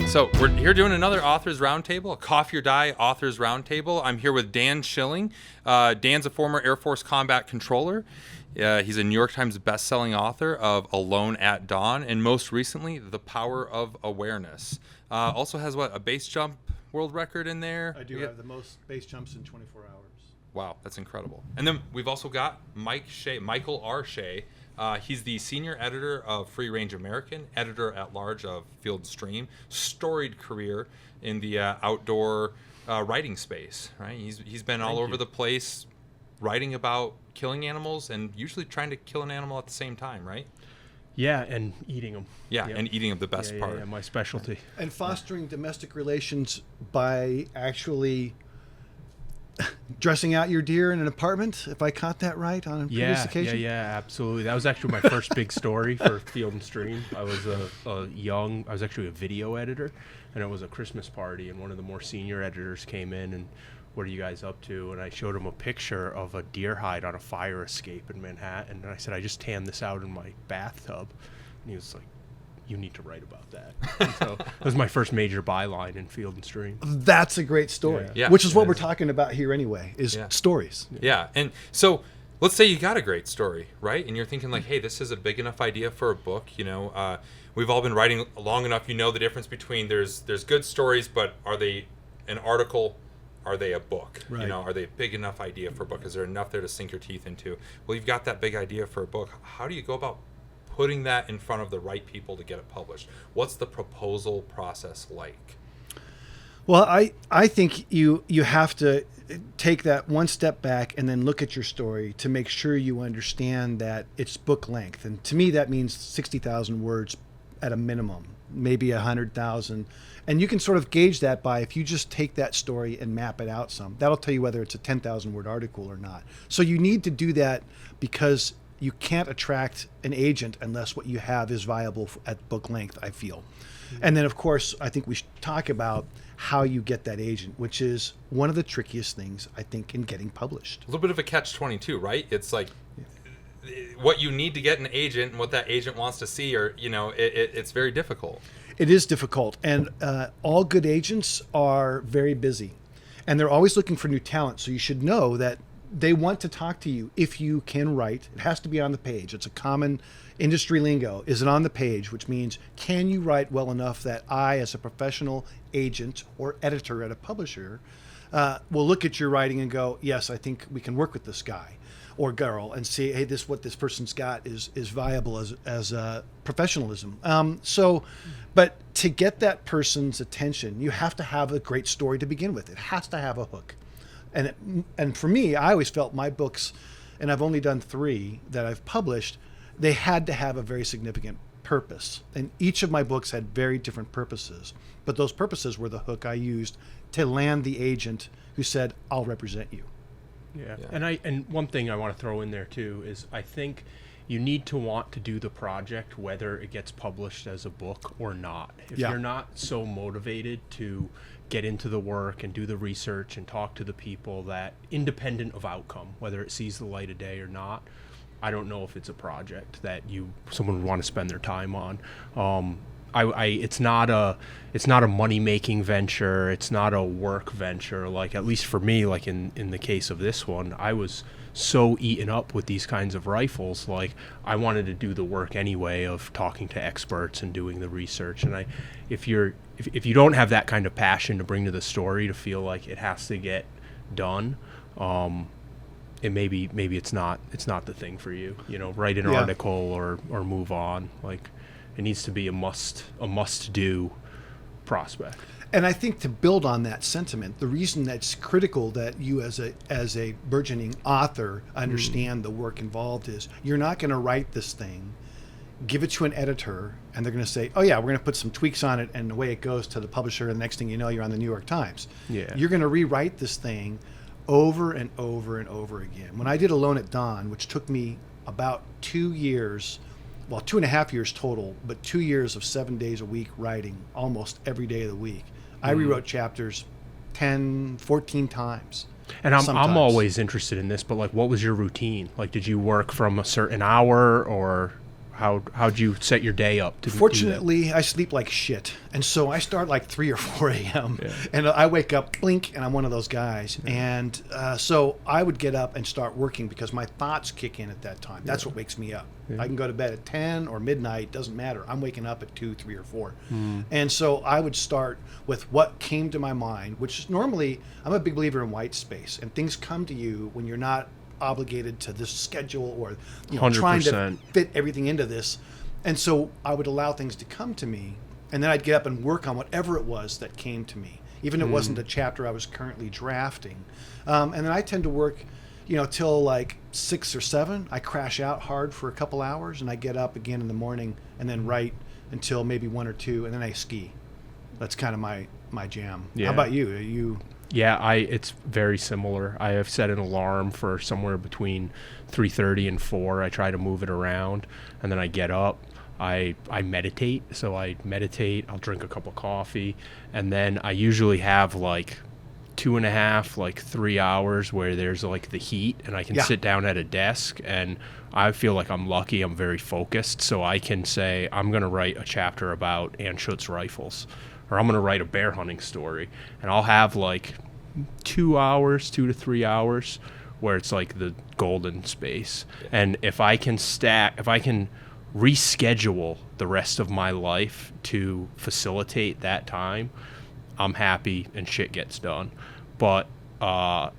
So we're here doing another Authors Roundtable, a Coffee or Die Authors Roundtable. I'm here with Dan Schilling. Dan's a former Air Force combat controller. He's a New York Times best-selling author of Alone at Dawn, and most recently, The Power of Awareness. Also has, a base jump world record in there? I do have the most base jumps in 24 hours. Wow, that's incredible. And then we've also got Michael R. Shea. He's the senior editor of Free Range American, editor at large of Field and Stream, storied career in the outdoor writing space. Right, he's been all over the place, writing about killing animals and usually trying to kill an animal at the same time. Right. Yeah, and eating them. Yeah, yep. And eating them, the best part. Yeah, my specialty. And fostering domestic relations by actually dressing out your deer in an apartment, if I caught that right on a previous occasion? Yeah, absolutely. That was actually my first big story for Field and Stream. I was I was actually a video editor, and it was a Christmas party, and one of the more senior editors came in and, what are you guys up to? And I showed him a picture of a deer hide on a fire escape in Manhattan, and I said, I just tanned this out in my bathtub. And he was like, you need to write about that. And so that was my first major byline in Field and Stream. That's a great story, yeah. Which is what we're talking about here anyway, is stories. Yeah, and so let's say you got a great story, right? And you're thinking like, hey, this is a big enough idea for a book. We've all been writing long enough. You know the difference between there's good stories, but are they an article? Are they a book? Right. Are they a big enough idea for a book? Is there enough there to sink your teeth into? Well, you've got that big idea for a book. How do you go about putting that in front of the right people to get it published? What's the proposal process like? Well, I think you have to take that one step back and then look at your story to make sure you understand that it's book length. And to me, that means 60,000 words at a minimum, maybe 100,000. And you can sort of gauge that by if you just take that story and map it out some. That'll tell you whether it's a 10,000 word article or not. So you need to do that because you can't attract an agent unless what you have is viable at book length, I feel. Mm-hmm. And then, of course, I think we should talk about how you get that agent, which is one of the trickiest things, I think, in getting published. A little bit of a catch-22, right? It's like what you need to get an agent and what that agent wants to see, or, it's very difficult. It is difficult. And all good agents are very busy. And they're always looking for new talent. So you should know that they want to talk to you if you can write. It has to be on the page. It's a common industry lingo. Is it on the page? Which means, can you write well enough that I, as a professional agent or editor at a publisher, will look at your writing and go, yes, I think we can work with this guy or girl and see, hey, what this person's got is viable as professionalism. But to get that person's attention, you have to have a great story to begin with. It has to have a hook. And for me, I always felt my books, and I've only done 3 that I've published, they had to have a very significant purpose. And each of my books had very different purposes. But those purposes were the hook I used to land the agent who said, I'll represent you. Yeah. And one thing I want to throw in there too is I think you need to want to do the project whether it gets published as a book or not. If you're not so motivated to get into the work and do the research and talk to the people, that independent of outcome, whether it sees the light of day or not, I don't know if it's a project that someone would want to spend their time on. It's not a money-making venture. It's not a work venture. Like, at least for me, like in the case of this one, I was so eaten up with these kinds of rifles. Like, I wanted to do the work anyway of talking to experts and doing the research. And if you don't have that kind of passion to bring to the story, to feel like it has to get done, it maybe it's not the thing for you. Write an article or move on. Like, it needs to be a must do prospect. And I think to build on that sentiment, the reason that's critical that you as a burgeoning author understand the work involved is you're not going to write this thing, give it to an editor, and they're going to say, oh yeah, we're going to put some tweaks on it, and away it goes to the publisher, and the next thing you know, you're on the New York Times. Yeah. You're going to rewrite this thing over and over and over again. When I did Alone at Dawn, which took me about 2 years, well, 2.5 years total, but 2 years of 7 days a week writing almost every day of the week. I rewrote chapters 10, 14 times. And I'm always interested in this, but like, what was your routine? Like, did you work from a certain hour, or how'd you set your day up to do that? Fortunately, I sleep like shit, and so I start like 3 or 4 a.m. Yeah. and I wake up, blink, and I'm one of those guys. And so I would get up and start working because my thoughts kick in at that time. That's what wakes me up. I can go to bed at 10 or midnight, doesn't matter. I'm waking up at 2, 3, or 4. And so I would start with what came to my mind, which is normally, I'm a big believer in white space, and things come to you when you're not obligated to this schedule or trying to 100%. fit everything into this. And so I would allow things to come to me, and then I'd get up and work on whatever it was that came to me, even if it wasn't a chapter I was currently drafting. And then I tend to work till like 6 or 7. I crash out hard for a couple hours, and I get up again in the morning and then write until maybe 1 or 2, and then I ski. That's kind of my jam. Yeah. How about you? Yeah, it's very similar. I have set an alarm for somewhere between 3:30 and 4. I try to move it around, and then I get up. I meditate. So I meditate. I'll drink a cup of coffee, and then I usually have like 2.5, like 3 hours where there's like the heat, and I can sit down at a desk, and I feel like I'm lucky. I'm very focused, so I can say I'm going to write a chapter about Anschutz rifles, or I'm going to write a bear hunting story, and I'll have like 2 to 3 hours where it's like the golden space. And if I can reschedule the rest of my life to facilitate that time, I'm happy and shit gets done. But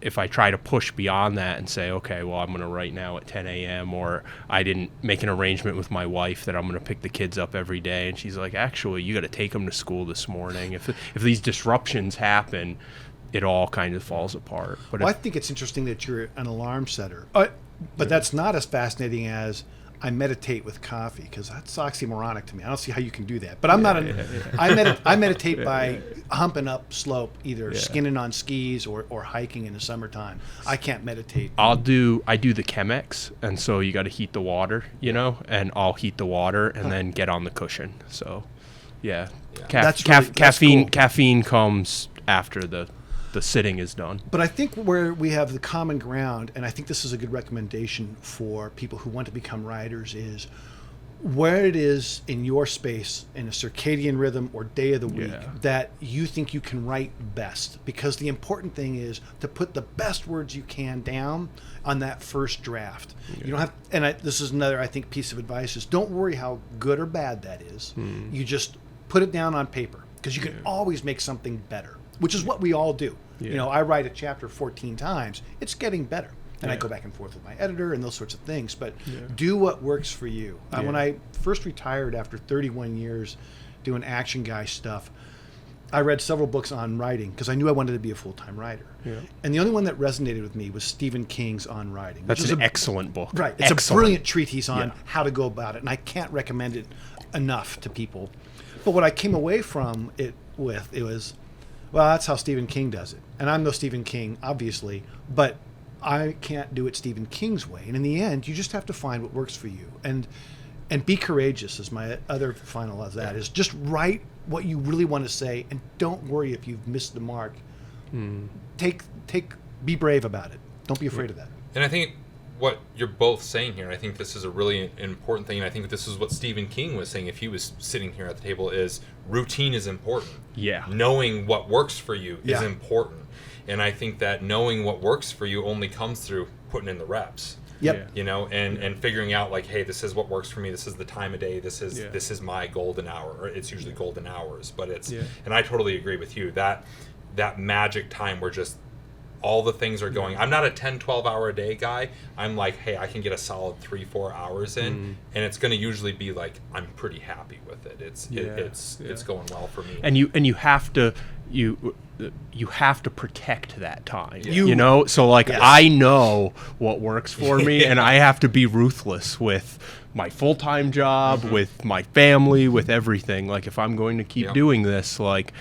if I try to push beyond that and say, okay, well, I'm going to write now at 10 a.m. or I didn't make an arrangement with my wife that I'm going to pick the kids up every day, and she's like, actually, you got to take them to school this morning. If these disruptions happen, it all kind of falls apart. But I think it's interesting that you're an alarm setter. But that's not as fascinating as I meditate with coffee, because that's oxymoronic to me. I don't see how you can do that. But I'm not I meditate by humping up slope, either skinning on skis or hiking in the summertime. I can't meditate. I do the Chemex, and so you got to heat the water, and I'll heat the water and then get on the cushion. So, That's cool. Caffeine comes after the sitting is done. But I think where we have the common ground, and I think this is a good recommendation for people who want to become writers, is where it is in your space, in a circadian rhythm or day of the week, that you think you can write best. Because the important thing is to put the best words you can down on that first draft. You don't have, this is another, I think, piece of advice, is don't worry how good or bad that is. You just put it down on paper, because you can always make something better, which is what we all do. I write a chapter 14 times. It's getting better. And I go back and forth with my editor and those sorts of things. But do what works for you. When I first retired after 31 years doing action guy stuff, I read several books on writing because I knew I wanted to be a full-time writer. And the only one that resonated with me was Stephen King's On Writing. That's an excellent book. Right. It's a brilliant treatise on how to go about it. And I can't recommend it enough to people. But what I came away from it was, well, that's how Stephen King does it. And I'm no Stephen King, obviously, but I can't do it Stephen King's way. And in the end, you just have to find what works for you. And be courageous is my other final of that, is just write what you really want to say, and don't worry if you've missed the mark. Be brave about it. Don't be afraid of that. And I think what you're both saying here, and I think this is a really important thing, and I think this is what Stephen King was saying if he was sitting here at the table, is routine is important. Knowing what works for you is important. And I think that knowing what works for you only comes through putting in the reps. And figuring out, like, hey, this is what works for me. This is the time of day. This is my golden hour. Or it's usually golden hours, but it's and I totally agree with you that magic time where just all the things are going. I'm not a 10-12 hour a day guy. I'm like, hey, I can get a solid 3-4 hours in, and it's going to usually be like, I'm pretty happy with it. It's going well for me. And you have to you have to protect that time. So like, I know what works for me, and I have to be ruthless with my full-time job, with my family, with everything. Like, if I'm going to keep doing this, like,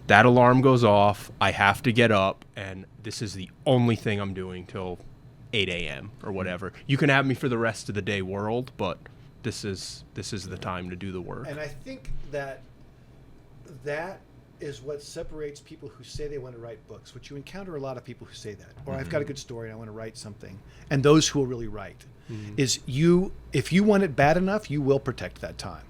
that alarm goes off, I have to get up, and this is the only thing I'm doing till 8 a.m. or whatever. You can have me for the rest of the day, world, but this is the time to do the work. And I think that is what separates people who say they want to write books, which you encounter a lot of people who say that, or I've got a good story and I want to write something, and those who will really write, is if you want it bad enough, you will protect that time.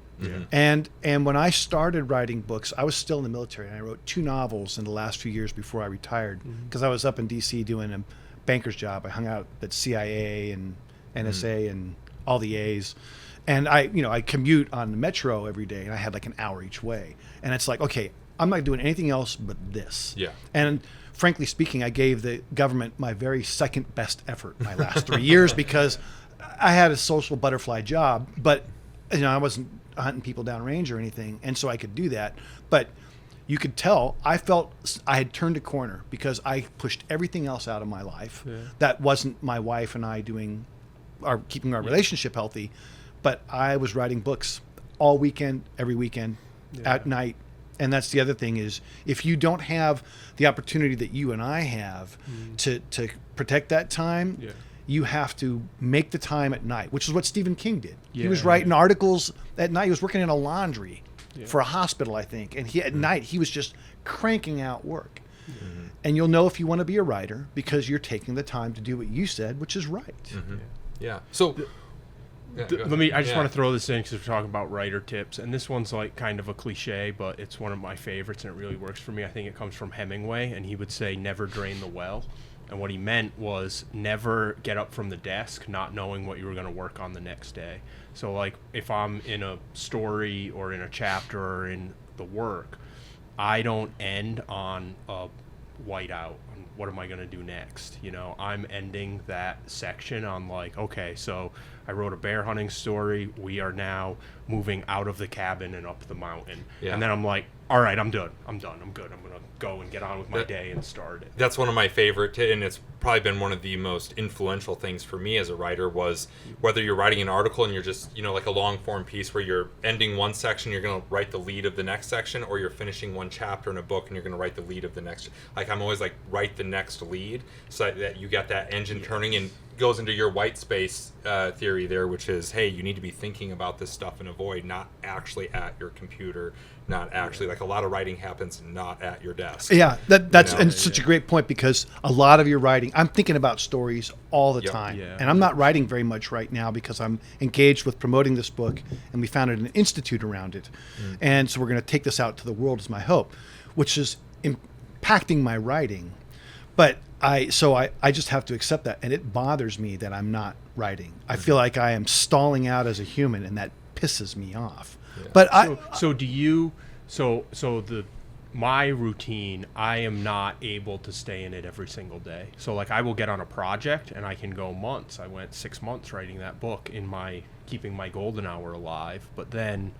And when I started writing books, I was still in the military, and I wrote 2 novels in the last few years before I retired, because I was up in D.C. doing a banker's job. I hung out at CIA and NSA and all the A's, and I commute on the metro every day, and I had like an hour each way, and it's like, okay, I'm not doing anything else but this. Yeah. And frankly speaking, I gave the government my very second best effort my last 3 years, because I had a social butterfly job, but I wasn't hunting people downrange or anything, and so I could do that. But you could tell I felt I had turned a corner, because I pushed everything else out of my life. That wasn't my wife and I keeping our relationship healthy, but I was writing books all weekend, every weekend, at night. And that's the other thing, is if you don't have the opportunity that you and I have to protect that time, you have to make the time at night, which is what Stephen King did. He was writing articles at night. He was working in a laundry for a hospital, I think. And at night, he was just cranking out work. And you'll know if you want to be a writer, because you're taking the time to do what you said, which is right. Yeah. So... I just want to throw this in, because we're talking about writer tips, and this one's like kind of a cliche, but it's one of my favorites, and it really works for me. I think it comes from Hemingway, and he would say, never drain the well. And what he meant was never get up from the desk not knowing what you were going to work on the next day. So like if I'm in a story or in a chapter or in the work, I don't end on a whiteout. What am I going to do next? I'm ending that section on like, okay, so I wrote a bear hunting story. We are now moving out of the cabin and up the mountain. And then I'm like, all right, I'm done. I'm good. I'm going to go and get on with my day and start it. That's one of my favorite, and it's probably been one of the most influential things for me as a writer, was whether you're writing an article and you're just, like a long form piece where you're ending one section, you're going to write the lead of the next section, or you're finishing one chapter in a book and you're going to write the lead of the next. Like, I'm always like, write the next lead, so that you got that engine turning, and goes into your white space theory there, which is, hey, you need to be thinking about this stuff in a void, not actually at your computer, not actually, like a lot of writing happens not at your desk. Yeah, that's and such a great point, because a lot of your writing, I'm thinking about stories all the time. And I'm not writing very much right now, because I'm engaged with promoting this book, and we founded an institute around it. And so we're going to take this out to the world, is my hope, which is impacting my writing. But I just have to accept that, and it bothers me that I'm not writing. I feel like I am stalling out as a human, and that pisses me off. But my routine, I am not able to stay in it every single day. So like I will get on a project and I can go months. I went 6 months writing that book keeping my golden hour alive. But then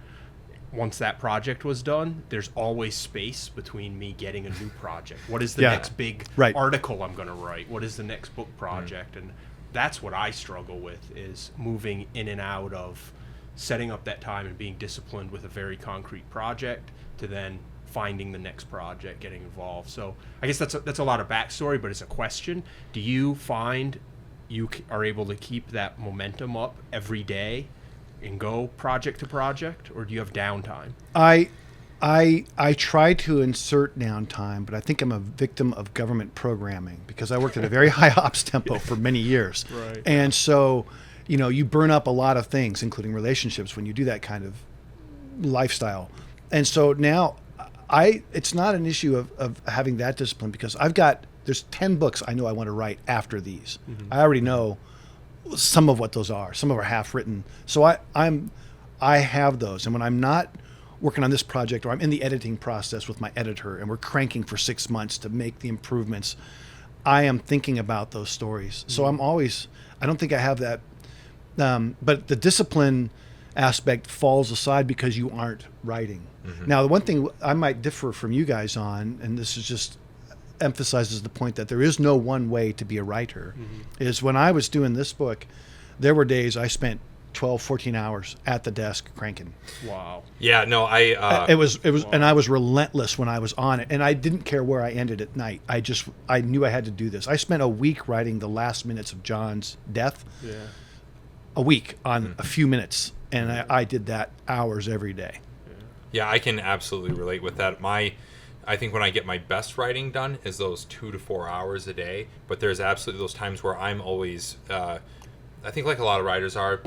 once that project was done, there's always space between me getting a new project. What is the next big article I'm going to write? What is the next book project? And that's what I struggle with, is moving in and out of setting up that time and being disciplined with a very concrete project, to then finding the next project, getting involved. So I guess that's a lot of backstory, but it's a question. Do you find you are able to keep that momentum up every day and go project to project, or do you have downtime? I try to insert downtime, but I think I'm a victim of government programming, because I worked at a very high ops tempo for many years. And so, you burn up a lot of things, including relationships, when you do that kind of lifestyle. And so now it's not an issue of having that discipline, because there's 10 books I know I want to write after these. I already know some of what those are. Some of them are half written. So I have those. And when I'm not working on this project, or I'm in the editing process with my editor and we're cranking for 6 months to make the improvements, I am thinking about those stories. So I don't think I have that. But the discipline aspect falls aside because you aren't writing. Now, the one thing I might differ from you guys on, and this is just emphasizes the point that there is no one way to be a writer, is when I was doing this book, there were days I spent 12, 14 hours at the desk cranking. Wow. Yeah, no, it was, and I was relentless when I was on it, and I didn't care where I ended at night. I knew I had to do this. I spent a week writing the last minutes of John's death. A week on a few minutes, and I did that hours every day. Yeah, I can absolutely relate with that. My I think when I get my best writing done is those 2 to 4 hours a day. But there's absolutely those times where I'm always, I think like a lot of writers are,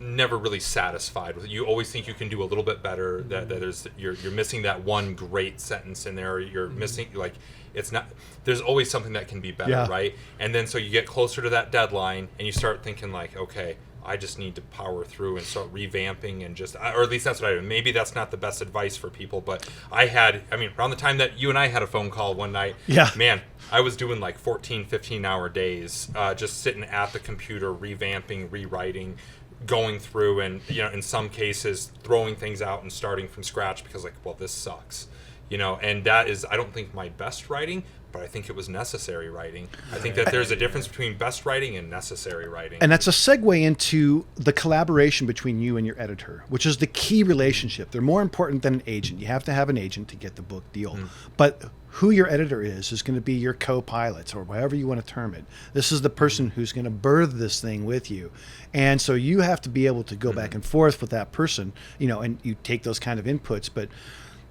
never really satisfied with it. You always think you can do a little bit better. That there's you're missing that one great sentence in there. Or you're missing like it's not. There's always something that can be better, right? And then so you get closer to that deadline, and you start thinking like, okay, I just need to power through and start revamping and just, or at least that's what I do. Maybe that's not the best advice for people, but around the time that you and I had a phone call one night, man, I was doing like 14, 15-hour days, just sitting at the computer, revamping, rewriting, going through, and in some cases throwing things out and starting from scratch because like, well, this sucks, and that is, I don't think my best writing, but I think it was necessary writing. I think that there's a difference between best writing and necessary writing. And that's a segue into the collaboration between you and your editor, which is the key relationship. They're more important than an agent. You have to have an agent to get the book deal. But who your editor is going to be your co-pilot, or however you want to term it. This is the person who's going to birth this thing with you. And so you have to be able to go back and forth with that person, and you take those kind of inputs. But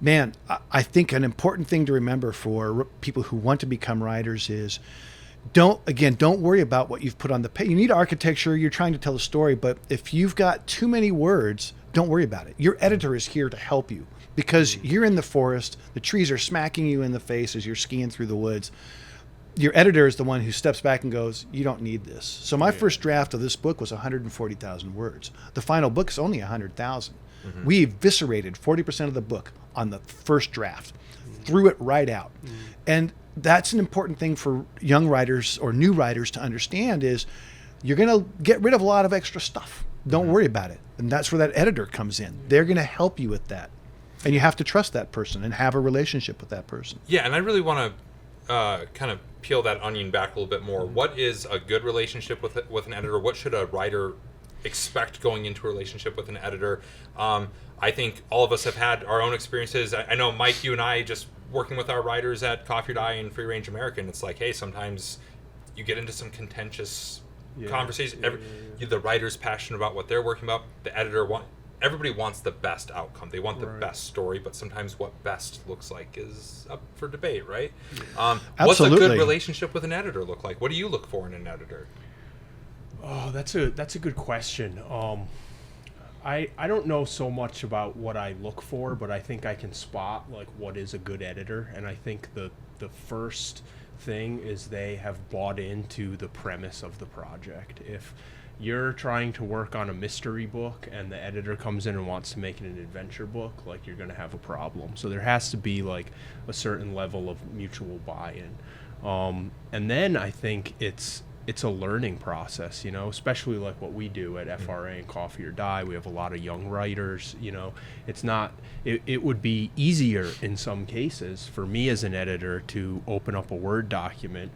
man, I think an important thing to remember for people who want to become writers is don't worry about what you've put on the page. You need architecture. You're trying to tell a story, but if you've got too many words, don't worry about it. Your editor is here to help you because you're in the forest. The trees are smacking you in the face as you're skiing through the woods. Your editor is the one who steps back and goes, you don't need this. So my first draft of this book was 140,000 words. The final book is only 100,000. We eviscerated 40% of the book on the first draft, threw it right out. And that's an important thing for young writers or new writers to understand is you're going to get rid of a lot of extra stuff. Don't worry about it. And that's where that editor comes in. They're going to help you with that. And you have to trust that person and have a relationship with that person. Yeah, and I really want to kind of peel that onion back a little bit more. What is a good relationship with an editor? What should a writer expect going into a relationship with an editor? I think all of us have had our own experiences. I know, Mike, you and I, just working with our writers at Coffee or Die and Free Range American, it's like, hey, sometimes you get into some contentious conversations. The writer's passionate about what they're working about. The editor everybody wants the best outcome. They want the best story, but sometimes what best looks like is up for debate, right? What's a good relationship with an editor look like? What do you look for in an editor? Oh, that's a good question. I don't know so much about what I look for, but I think I can spot like what is a good editor, and I think the first thing is they have bought into the premise of the project. If you're trying to work on a mystery book and the editor comes in and wants to make it an adventure book, like, you're going to have a problem. So there has to be like a certain level of mutual buy-in. And then I think it's a learning process, especially like what we do at FRA and Coffee or Die. We have a lot of young writers, it's not, it would be easier in some cases for me as an editor to open up a Word document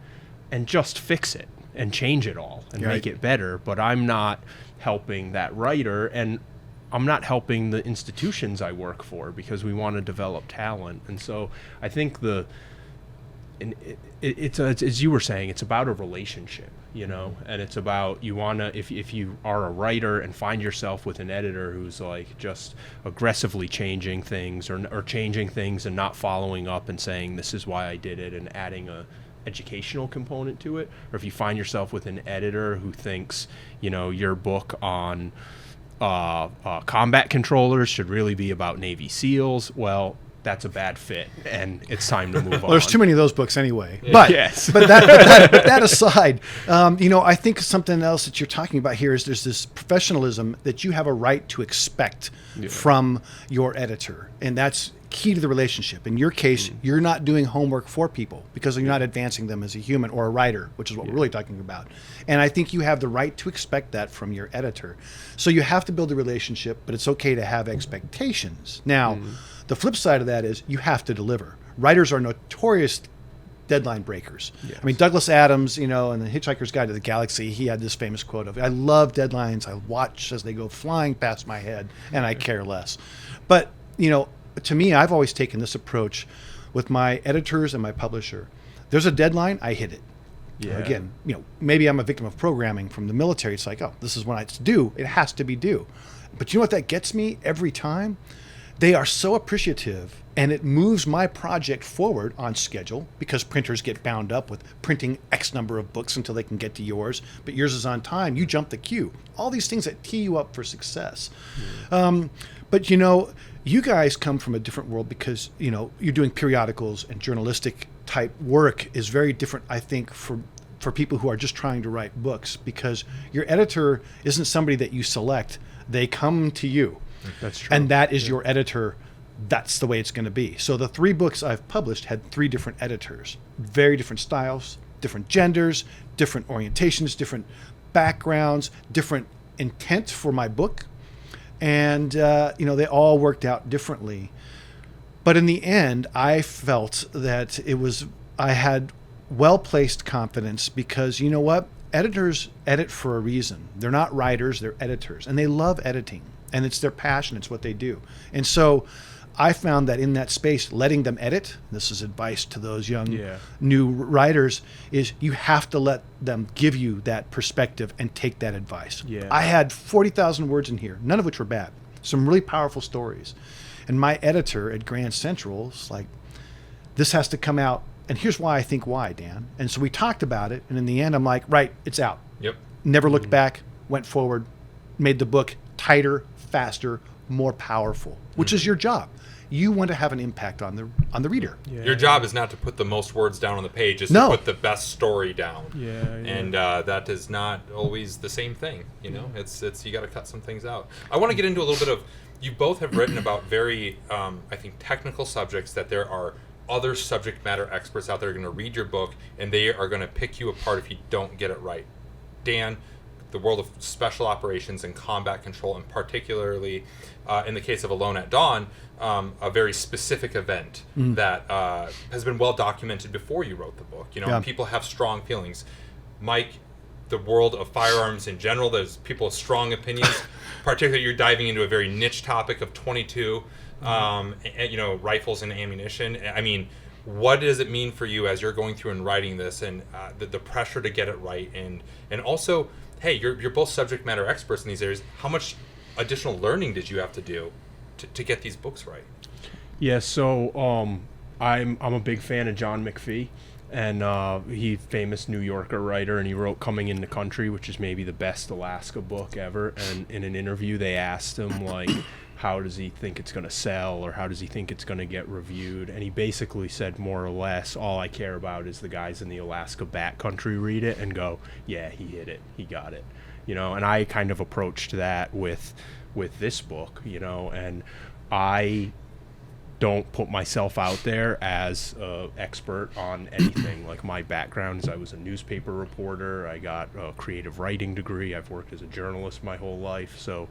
and just fix it and change it all and make it better. But I'm not helping that writer, and I'm not helping the institutions I work for, because we want to develop talent. And so I think it's as you were saying, it's about a relationship, and it's about, you want to, if you are a writer and find yourself with an editor who's like just aggressively changing things or changing things and not following up and saying this is why I did it and adding a educational component to it, or if you find yourself with an editor who thinks your book on combat controllers should really be about Navy SEALs, well, that's a bad fit, and it's time to move on. There's too many of those books anyway. But but that aside, I think something else that you're talking about here is there's this professionalism that you have a right to expect from your editor, and that's key to the relationship. In your case, you're not doing homework for people because you're not advancing them as a human or a writer, which is what we're really talking about. And I think you have the right to expect that from your editor. So you have to build a relationship, but it's okay to have expectations. Now, the flip side of that is you have to deliver. Writers are notorious deadline breakers. Yes. I mean, Douglas Adams, in The Hitchhiker's Guide to the Galaxy, he had this famous quote of, I love deadlines. I watch as they go flying past my head, and I care less. But, to me, I've always taken this approach with my editors and my publisher. There's a deadline, I hit it. Yeah. Again, maybe I'm a victim of programming from the military. It's like, oh, this is when it's due. It has to be due. But you know what that gets me every time? they are so appreciative, and it moves my project forward on schedule because printers get bound up with printing X number of books until they can get to yours, but yours is on time. You jump the queue. All these things that tee you up for success. But you guys come from a different world because you're doing periodicals, and journalistic type work is very different, I think, for people who are just trying to write books, because your editor isn't somebody that you select. They come to you. That's true. And that is your editor. That's the way it's going to be. So the 3 books I've published had 3 different editors, very different styles, different genders, different orientations, different backgrounds, different intent for my book. And, they all worked out differently. But in the end, I felt that I had well-placed confidence, because you know what? Editors edit for a reason. They're not writers, they're editors. And they love editing. And it's their passion, it's what they do. And so I found that in that space, letting them edit, this is advice to those young, new writers, is you have to let them give you that perspective and take that advice. Yeah. I had 40,000 words in here, none of which were bad. Some really powerful stories. And my editor at Grand Central is like, this has to come out. And here's why I think why, Dan. And so we talked about it. And in the end, I'm like, right, it's out. Yep. Never looked back, went forward, made the book tighter, faster, more powerful, which is your job. You want to have an impact on the reader. Yeah. Your job is not to put the most words down on the page, it's No. to put the best story down. Yeah. And that is not always the same thing. It's you got to cut some things out. I want to get into a little bit of, you both have written about very, I think, technical subjects that there are other subject matter experts out there are going to read your book, and they are going to pick you apart if you don't get it right. Dan, the world of special operations and combat control, and particularly in the case of Alone at Dawn, a very specific event that has been well documented before you wrote the book. People have strong feelings. Mike, the world of firearms in general, there's people with strong opinions. Particularly, you're diving into a very niche topic of 22, rifles and ammunition. I mean, what does it mean for you as you're going through and writing this, and the pressure to get it right, and also, hey, you're both subject matter experts in these areas. How much additional learning did you have to do to get these books right? Yeah, so I'm a big fan of John McPhee, and he's famous New Yorker writer, and he wrote Coming in the Country, which is maybe the best Alaska book ever. And in an interview, they asked him, like, how does he think it's going to sell, or how does he think it's going to get reviewed? And he basically said, more or less, all I care about is the guys in the Alaska backcountry read it and go, yeah, he hit it, he got it. And I kind of approached that with this book, and I don't put myself out there as an expert on anything. Like, my background is I was a newspaper reporter. I got a creative writing degree. I've worked as a journalist my whole life. So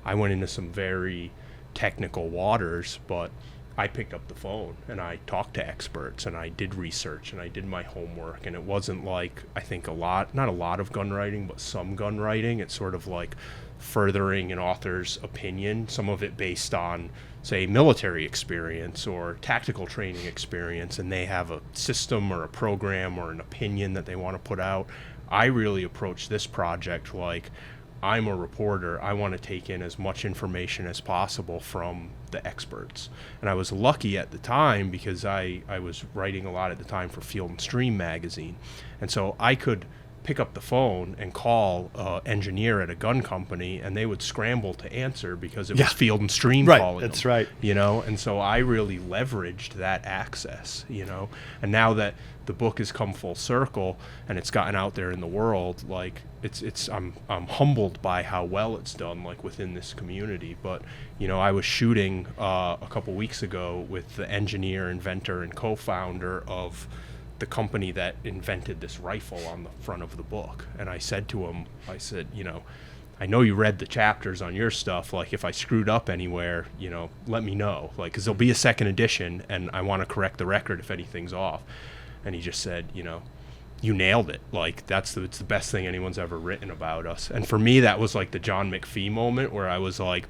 I went into some very technical waters, but I picked up the phone and I talked to experts and I did research and I did my homework. And it wasn't like, I think not a lot of gun writing, but some gun writing. It's sort of like furthering an author's opinion, some of it based on, say, military experience or tactical training experience, and they have a system or a program or an opinion that they want to put out. I really approach this project like, I'm a reporter. I want to take in as much information as possible from the experts. And I was lucky at the time because I was writing a lot at the time for Field and Stream magazine. And so I could pick up the phone and call an engineer at a gun company, and they would scramble to answer because it was Field and Stream calling That's them, right. And so I really leveraged that access, and now that the book has come full circle and it's gotten out there in the world, like I'm humbled by how well it's done, like within this community. But I was shooting a couple weeks ago with the engineer, inventor, and co-founder of the company that invented this rifle on the front of the book. And I said to him, I know you read the chapters on your stuff. Like, if I screwed up anywhere, let me know. Like, because there'll be a second edition, and I want to correct the record if anything's off. And he just said, you nailed it. Like, it's the best thing anyone's ever written about us. And for me, that was like the John McPhee moment where I was like,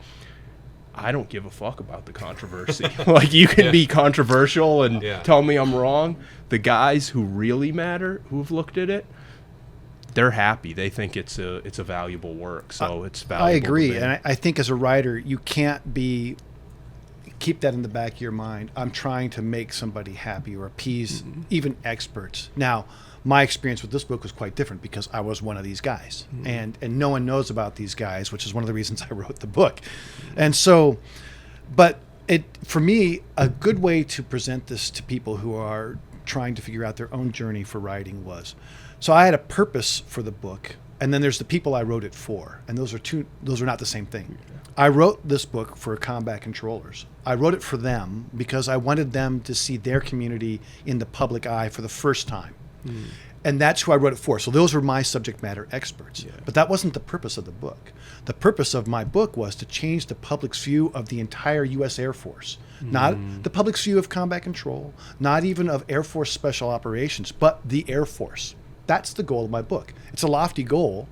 I don't give a fuck about the controversy. Like, you can be controversial and tell me I'm wrong. The guys who really matter, who've looked at it, they're happy. They think it's a valuable work. So it's valuable. I agree. And I think as a writer, you can't be keep that in the back of your mind. I'm trying to make somebody happy or appease even experts. Now, my experience with this book was quite different because I was one of these guys, and no one knows about these guys, which is one of the reasons I wrote the book. And so, but for me, a good way to present this to people who are trying to figure out their own journey for writing was, so I had a purpose for the book, and then there's the people I wrote it for, and those are not the same thing. I wrote this book for combat controllers. I wrote it for them because I wanted them to see their community in the public eye for the first time. And that's who I wrote it for. So those were my subject matter experts. Yeah. But that wasn't the purpose of the book. The purpose of my book was to change the public's view of the entire U.S. Air Force. Not the public's view of combat control, not even of Air Force Special Operations, but the Air Force. That's the goal of my book. It's a lofty goal.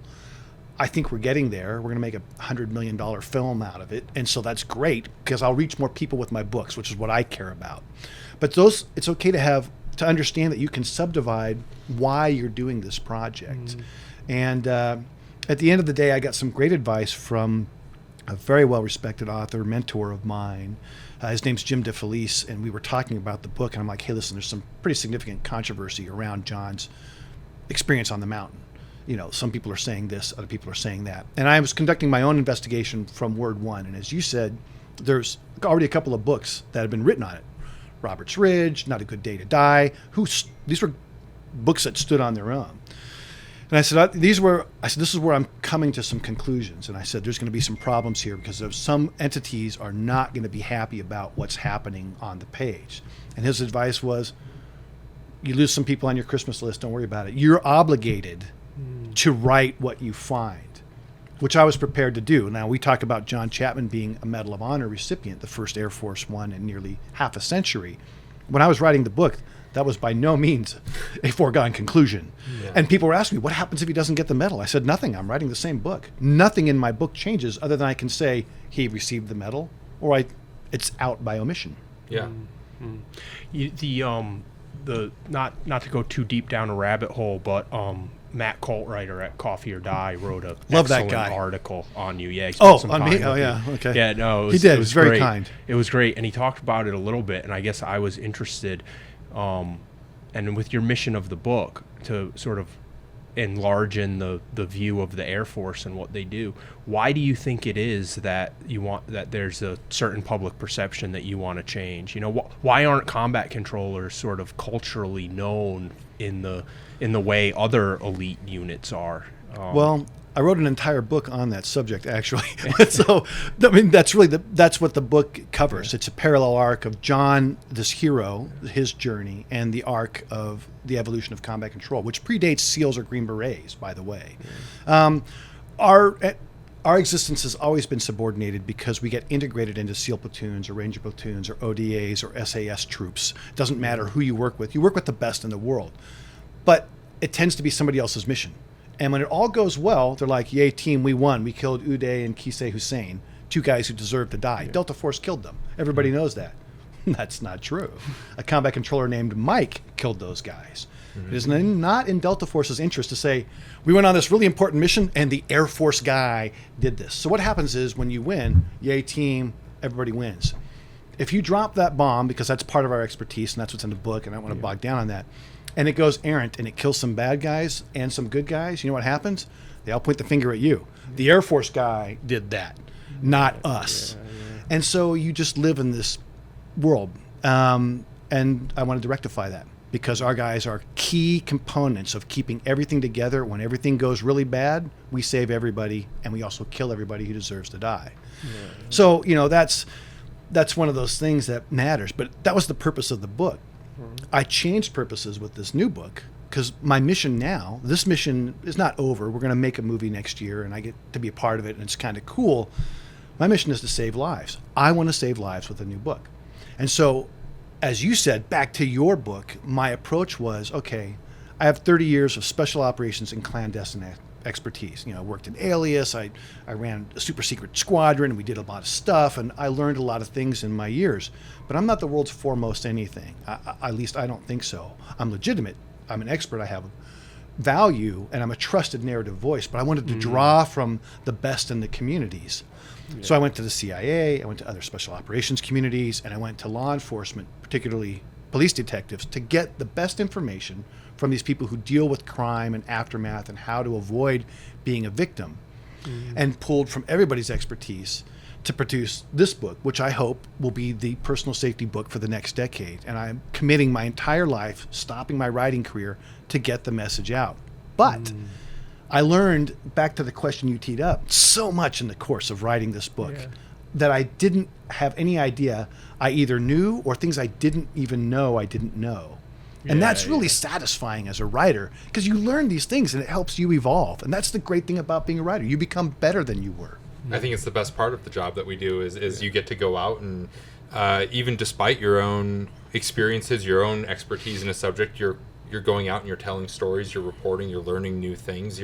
I think we're getting there. We're going to make a $100 million film out of it. And so that's great because I'll reach more people with my books, which is what I care about. But it's okay to understand that you can subdivide why you're doing this project. And at the end of the day, I got some great advice from a very well-respected author, mentor of mine. His name's Jim DeFelice, and we were talking about the book, and I'm like, hey, listen, there's some pretty significant controversy around John's experience on the mountain. You know, some people are saying this, other people are saying that. And I was conducting my own investigation from word one, and as you said, there's already a couple of books that have been written on it. Robert's Ridge, Not a Good Day to Die. These were books that stood on their own. And I said, this is where I'm coming to some conclusions. And I said, there's going to be some problems here because some entities are not going to be happy about what's happening on the page. And his advice was, you lose some people on your Christmas list, don't worry about it. You're obligated to write what you find, which I was prepared to do. Now, we talk about John Chapman being a Medal of Honor recipient, the first Air Force One in nearly half a century. When I was writing the book, that was by no means a foregone conclusion. Yeah. And people were asking me, what happens if he doesn't get the medal? I said, nothing. I'm writing the same book. Nothing in my book changes other than I can say he received the medal or it's out by omission. Yeah. Not to go too deep down a rabbit hole, but Matt Coltwriter at Coffee or Die wrote a Love that excellent guy. article on you. Yeah, On me? Oh, yeah. Okay. Yeah, no, he did. It was very great. kind. It was great, and he talked about it a little bit, and I guess I was interested, and with your mission of the book to sort of enlarge in the view of the Air Force and what they do. Why do you think it is that there's a certain public perception that you want to change? You know, why aren't combat controllers sort of culturally known in the way other elite units are? Well, I wrote an entire book on that subject, actually. So, I mean, that's what the book covers. It's a parallel arc of John, this hero, his journey, and the arc of the evolution of combat control, which predates SEALs or Green Berets, by the way. Our existence has always been subordinated because we get integrated into SEAL platoons or Ranger platoons or ODAs or SAS troops. It doesn't matter who you work with. You work with the best in the world. But it tends to be somebody else's mission. And when it all goes well, they're like, yay, team, we won. We killed Uday and Kisei Hussein, two guys who deserved to die. Yeah. Delta Force killed them. Everybody knows that. That's not true. A combat controller named Mike killed those guys. It is not in Delta Force's interest to say, we went on this really important mission and the Air Force guy did this. So what happens is when you win, yay, team, everybody wins. If you drop that bomb, because that's part of our expertise and that's what's in the book, and I don't want to bog down on that, and it goes errant and it kills some bad guys and some good guys, you know what happens? They all point the finger at you. The Air Force guy did that, not us. And so you just live in this world. And I wanted to rectify that because our guys are key components of keeping everything together. When everything goes really bad, we save everybody and we also kill everybody who deserves to die. So, you know, that's one of those things that matters. But that was the purpose of the book. I changed purposes with this new book because my mission now, this mission is not over. We're going to make a movie next year and I get to be a part of it and it's kind of cool. My mission is to save lives. I want to save lives with a new book. And so, as you said, back to your book, my approach was, okay, I have 30 years of special operations and clandestine expertise. You know, I worked in Alias, I ran a super secret squadron, and we did a lot of stuff, and I learned a lot of things in my years. But I'm not the world's foremost anything. At least I don't think so. I'm legitimate. I'm an expert. I have value, and I'm a trusted narrative voice, but I wanted to draw from the best in the communities. Yeah. So I went to the CIA, I went to other special operations communities, and I went to law enforcement, particularly police detectives, to get the best information from these people who deal with crime and aftermath and how to avoid being a victim, and pulled from everybody's expertise to produce this book, which I hope will be the personal safety book for the next decade. And I'm committing my entire life, stopping my writing career, to get the message out. But I learned, back to the question you teed up, so much in the course of writing this book that I didn't have any idea I either knew, or things I didn't even know I didn't know. And that's really satisfying as a writer, because you learn these things and it helps you evolve. And that's the great thing about being a writer. You become better than you were. I think it's the best part of the job that we do is you get to go out and even despite your own experiences, your own expertise in a subject, you're going out and you're telling stories, you're reporting, you're learning new things.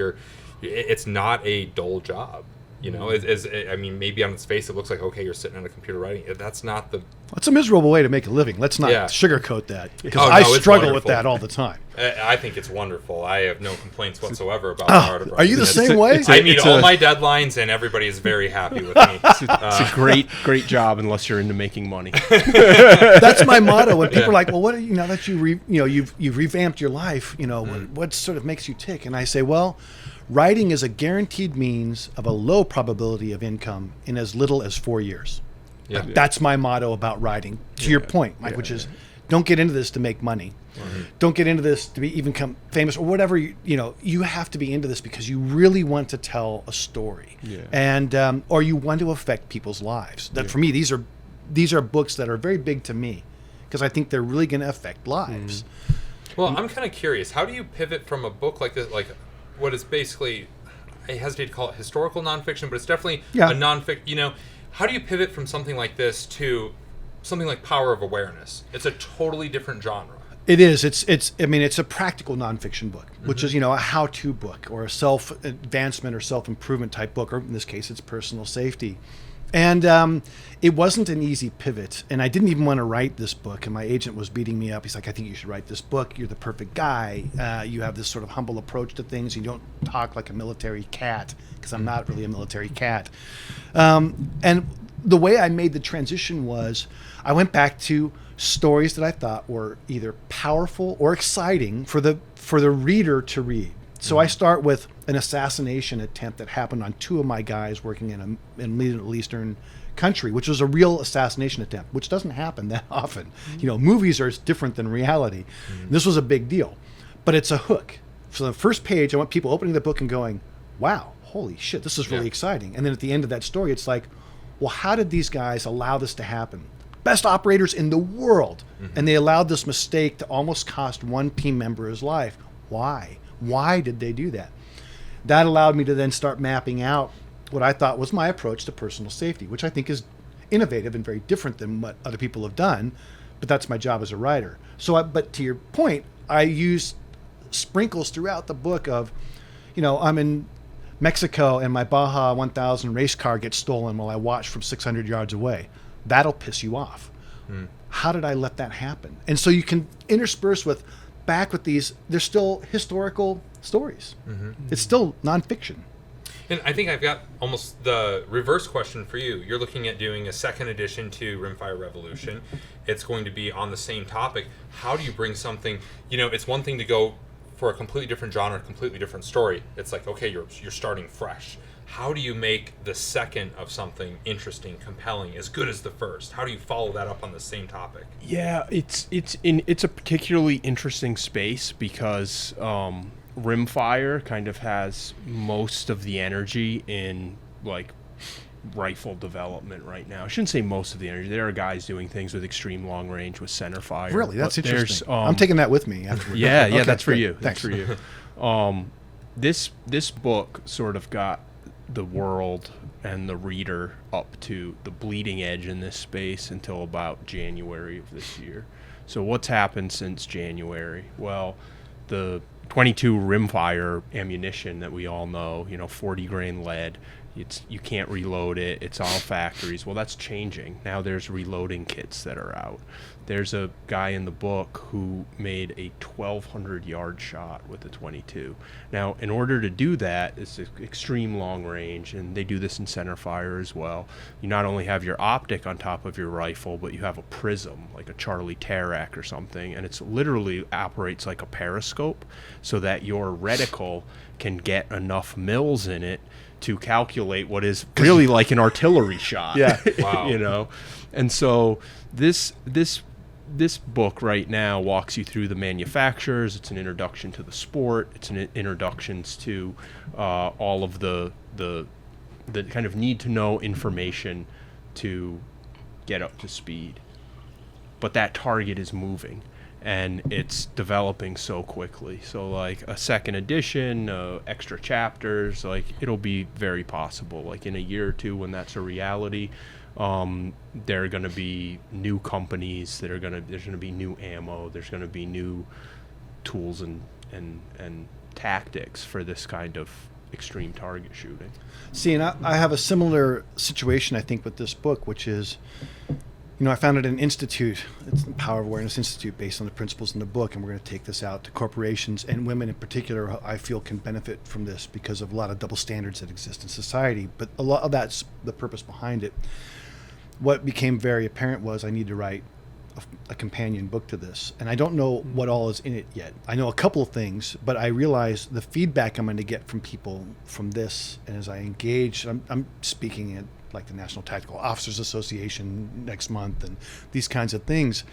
It's not a dull job. You know, I mean, maybe on its face it looks like, okay, you're sitting on a computer writing. That's not the... It's a miserable way to make a living. Let's not sugarcoat that, because I struggle with that all the time. I think it's wonderful. I have no complaints whatsoever about the art of writing. Are you the same way? I meet all my deadlines, and everybody is very happy with me. It's a great job, unless you're into making money. That's my motto. When people are like, "Well, what now that you've revamped your life? You know, what sort of makes you tick?" And I say, "Well, writing is a guaranteed means of a low probability of income in as little as 4 years." Yeah. That's my motto about writing. To your point, Mike, which is, don't get into this to make money. Don't get into this to even become famous or whatever. You have to be into this because you really want to tell a story, and or you want to affect people's lives. That for me, these are books that are very big to me, because I think they're really going to affect lives. Well, I'm kind of curious. How do you pivot from a book like this, like what is basically, I hesitate to call it historical nonfiction, but it's definitely a nonfiction. How do you pivot from something like this to something like Power of Awareness? It's a totally different genre. It is. It's a practical nonfiction book, which is, a how-to book or a self-advancement or self-improvement type book, or in this case, it's personal safety. And it wasn't an easy pivot, and I didn't even want to write this book, and my agent was beating me up. He's like, "I think you should write this book. You're the perfect guy. You have this sort of humble approach to things. You don't talk like a military cat," because I'm not really a military cat. And the way I made the transition was I went back to stories that I thought were either powerful or exciting for the reader to read. So I start with an assassination attempt that happened on two of my guys working in a Middle Eastern country, which was a real assassination attempt, which doesn't happen that often. Movies are different than reality. This was a big deal, but it's a hook. So the first page, I want people opening the book and going, "Wow, holy shit, this is really exciting." And then at the end of that story, it's like, well, how did these guys allow this to happen? Best operators in the world. And they allowed this mistake to almost cost one team member his life. Why? Why did they do that? That allowed me to then start mapping out what I thought was my approach to personal safety, which I think is innovative and very different than what other people have done, but that's my job as a writer. But to your point, I use sprinkles throughout the book of, I'm in Mexico and my Baja 1000 race car gets stolen while I watch from 600 yards away. That'll piss you off. How did I let that happen? And so you can intersperse with these, they're still historical stories. It's still nonfiction. And I think I've got almost the reverse question for you. You're looking at doing a second edition to Rimfire Revolution. It's going to be on the same topic. How do you bring something, it's one thing to go for a completely different genre, completely different story. It's like, okay, you're starting fresh. How do you make the second of something interesting, compelling, as good as the first? How do you follow that up on the same topic? Yeah, it's a particularly interesting space because Rimfire kind of has most of the energy in like rifle development right now. I shouldn't say most of the energy. There are guys doing things with extreme long range with center fire. Really, that's interesting. I'm taking that with me afterwards. Yeah, okay, that's for good. you. Thanks. That's for you. This book sort of got the world and the reader up to the bleeding edge in this space until about January of this year. So what's happened since January? Well, the 22 rimfire ammunition that we all know, 40 grain lead, you can't reload it. It's all factories. Well, that's changing. Now there's reloading kits that are out. There's a guy in the book who made a 1,200 yard shot with a 22. Now, in order to do that, it's extreme long range, and they do this in center fire as well. You not only have your optic on top of your rifle, but you have a prism, like a Charlie Tarak or something, and it's literally operates like a periscope, so that your reticle can get enough mils in it to calculate what is really like an artillery shot. Yeah. Wow. You know, and so this book right now walks you through the manufacturers. It's an introduction to the sport. It's an introductions to all of the kind of need to know information to get up to speed. But that target is moving, and it's developing so quickly. So like a second edition, extra chapters, like it'll be very possible. Like in a year or two, when that's a reality, there are going to be new companies there's going to be new ammo, there's going to be new tools and tactics for this kind of extreme target shooting. See, and I have a similar situation, I think, with this book, which is, I founded an institute. It's the Power of Awareness Institute, based on the principles in the book, and we're going to take this out to corporations and women in particular, who I feel can benefit from this because of a lot of double standards that exist in society. But a lot of that's the purpose behind it. What became very apparent was I need to write a companion book to this, and I don't know what all is in it yet. I know a couple of things, but I realize the feedback I'm going to get from people from this, and as I engage, I'm speaking at like the National Tactical Officers Association next month and these kinds of things.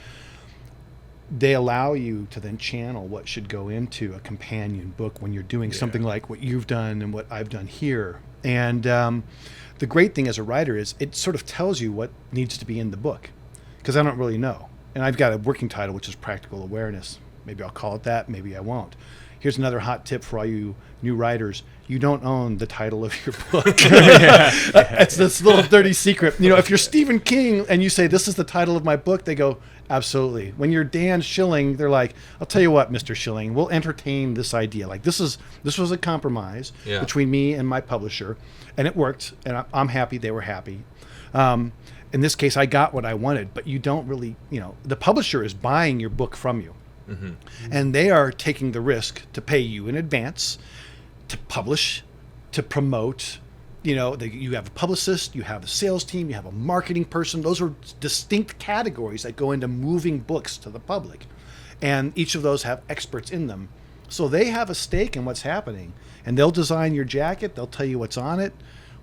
They allow you to then channel what should go into a companion book when you're doing something like what you've done and what I've done here. And the great thing as a writer is it sort of tells you what needs to be in the book, because I don't really know. And I've got a working title, which is Practical Awareness. Maybe I'll call it that, maybe I won't. Here's another hot tip for all you new writers. You don't own the title of your book. It's this little dirty secret. If you're Stephen King and you say, this is the title of my book, they go, absolutely. When you're Dan Schilling, they're like, I'll tell you what, Mr. Schilling, we'll entertain this idea. Like this was a compromise between me and my publisher, and it worked, and I'm happy, they were happy. In this case, I got what I wanted, but you don't really, the publisher is buying your book from you. Mm-hmm. And they are taking the risk to pay you in advance to publish, to promote. You have a publicist, you have a sales team, you have a marketing person. Those are distinct categories that go into moving books to the public. And each of those have experts in them. So they have a stake in what's happening. And they'll design your jacket, they'll tell you what's on it.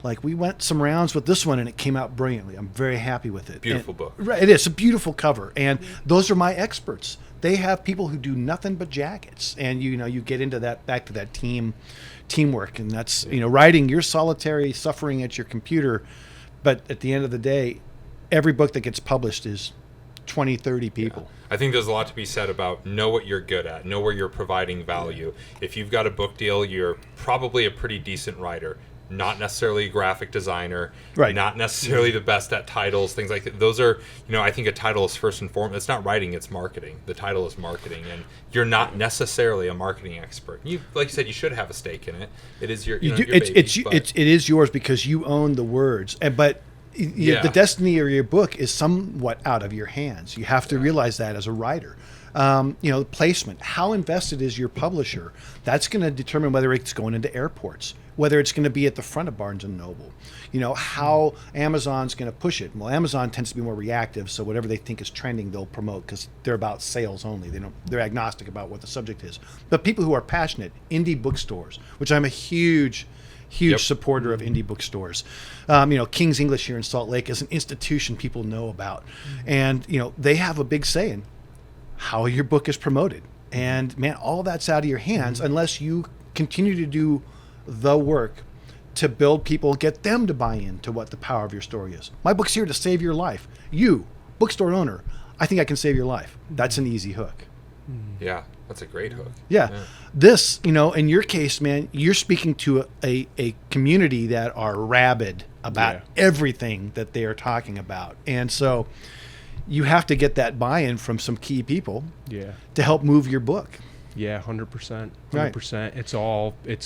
Like we went some rounds with this one and it came out brilliantly. I'm very happy with it. Beautiful book. Right, it is a beautiful cover. And those are my experts. They have people who do nothing but jackets. And you get into that, back to that teamwork. And that's, writing, you're solitary, suffering at your computer. But at the end of the day, every book that gets published is 20, 30 people. Yeah. I think there's a lot to be said about know what you're good at, know where you're providing value. If you've got a book deal, you're probably a pretty decent writer. Not necessarily a graphic designer, right? Not necessarily the best at titles, things like that. Those are, I think a title is first and foremost. It's not writing, it's marketing. The title is marketing, and you're not necessarily a marketing expert. You, like you said, you should have a stake in it. It is your, your baby, it is yours because you own the words. But the destiny of your book is somewhat out of your hands. You have to realize that as a writer. Placement. How invested is your publisher? That's going to determine whether it's going into airports, whether it's going to be at the front of Barnes and Noble. How Amazon's going to push it. Well, Amazon tends to be more reactive, so whatever they think is trending, they'll promote because they're about sales only. They're agnostic about what the subject is. But people who are passionate, indie bookstores, which I'm a huge supporter of indie bookstores. King's English here in Salt Lake is an institution people know about, and they have a big say in how your book is promoted. And man, all that's out of your hands unless you continue to do the work to build people, get them to buy into what the power of your story is. My book's here to save your life. You, bookstore owner, I think I can save your life. That's an easy hook. Yeah, that's a great hook. Yeah. This, in your case, man, you're speaking to a community that are rabid about everything that they are talking about. And so you have to get that buy-in from some key people to help move your book. Yeah, 100%. Right. 100%. It's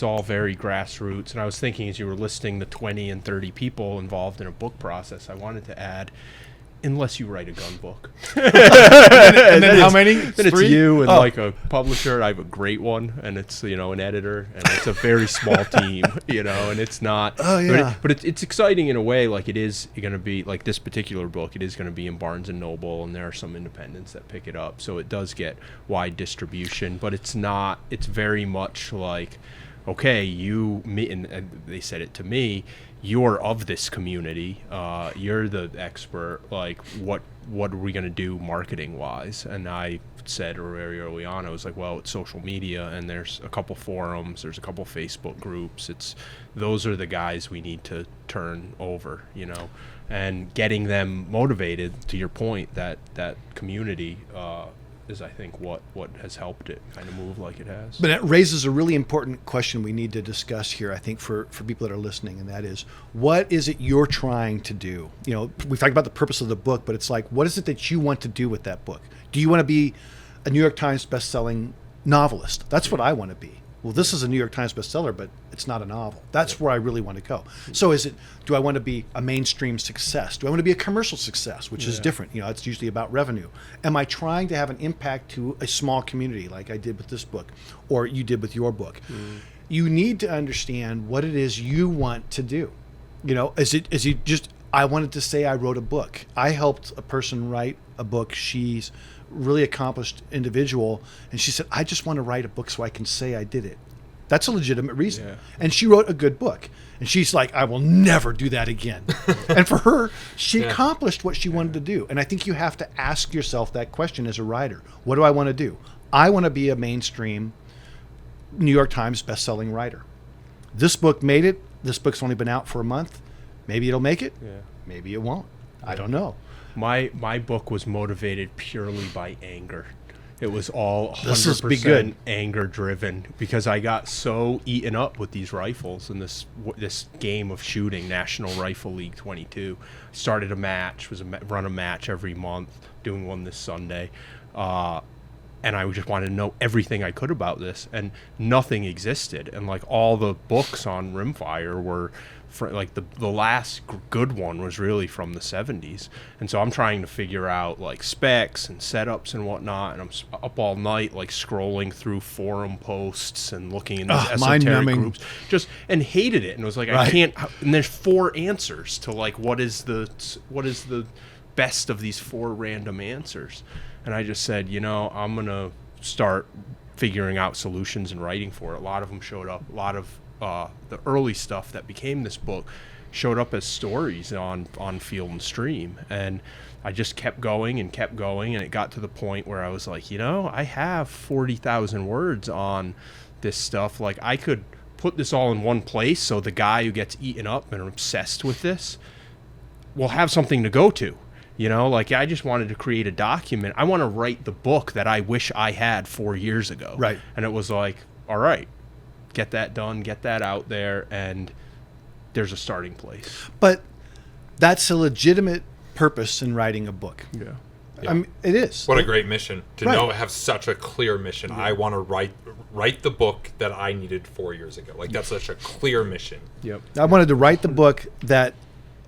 all very grassroots. And I was thinking as you were listing the 20 and 30 people involved in a book process, I wanted to add, unless you write a gun book. And then how many? Then it's Three? you and Oh. like a publisher. I have a great one, and it's an editor, and it's a very small team, and it's not. Oh, yeah. But it's exciting in a way. Like it is going to be like this particular book. It is going to be in Barnes and Noble, and there are some independents that pick it up, so it does get wide distribution. But it's not. It's very much like, okay, and they said it to me. You're of this community. You're the expert. Like, what are we going to do marketing wise? And I said very early on, I was like, well, it's social media, and there's a couple forums, there's a couple Facebook groups. Those are the guys we need to turn over, and getting them motivated. To your point, that community is, I think, what has helped it kind of move like it has. But it raises a really important question we need to discuss here, I think, for people that are listening, and that is, what is it you're trying to do? We've talked about the purpose of the book, but it's like, what is it that you want to do with that book? Do you want to be a New York Times best-selling novelist? That's what I want to be. Well, this is a New York Times bestseller, but it's not a novel. That's where I really want to go. So do I want to be a mainstream success? Do I want to be a commercial success, which is different? It's usually about revenue. Am I trying to have an impact to a small community like I did with this book, or you did with your book? You need to understand what it is you want to do. I wanted to say I wrote a book. I helped a person write a book. She's really accomplished individual, and she said, I just want to write a book so I can say I did it. That's a legitimate reason. Yeah. And she wrote a good book, and she's like, I will never do that again. And for her, she accomplished what she wanted to do. And I think you have to ask yourself that question as a writer. What do I want to do? I want to be a mainstream New York Times best-selling writer. This book made it. This book's only been out for a month. Maybe it'll make it. Yeah. Maybe it won't. I don't know. My book was motivated purely by anger. It was all This must be good. 100% anger driven, because I got so eaten up with these rifles and this game of shooting, National Rifle League 22. Started a match, run a match every month, doing one this Sunday. And I just wanted to know everything I could about this, and nothing existed. And like all the books on Rimfire were like the last good one was really from the 70s. And so I'm trying to figure out like specs and setups and whatnot, and I'm up all night like scrolling through forum posts and looking in these esoteric mind-numbing groups, and hated it. And it was like, I can't, and there's 4 answers to like what is the best of these 4 random answers. And I just said, I'm going to start figuring out solutions and writing for it. A lot of them showed up. A lot of the early stuff that became this book showed up as stories on Field and Stream. And I just kept going, and it got to the point where I was like, I have 40,000 words on this stuff. Like, I could put this all in one place so the guy who gets eaten up and obsessed with this will have something to go to. I just wanted to create a document. I want to write the book that I wish I had 4 years ago. Right. And it was like, all right, get that done, get that out there, and there's a starting place. But that's a legitimate purpose in writing a book. Yeah. I mean, it is. What a great mission to Right. have such a clear mission. I want to write the book that I needed 4 years ago. Like, that's such a clear mission. Yep. I wanted to write the book that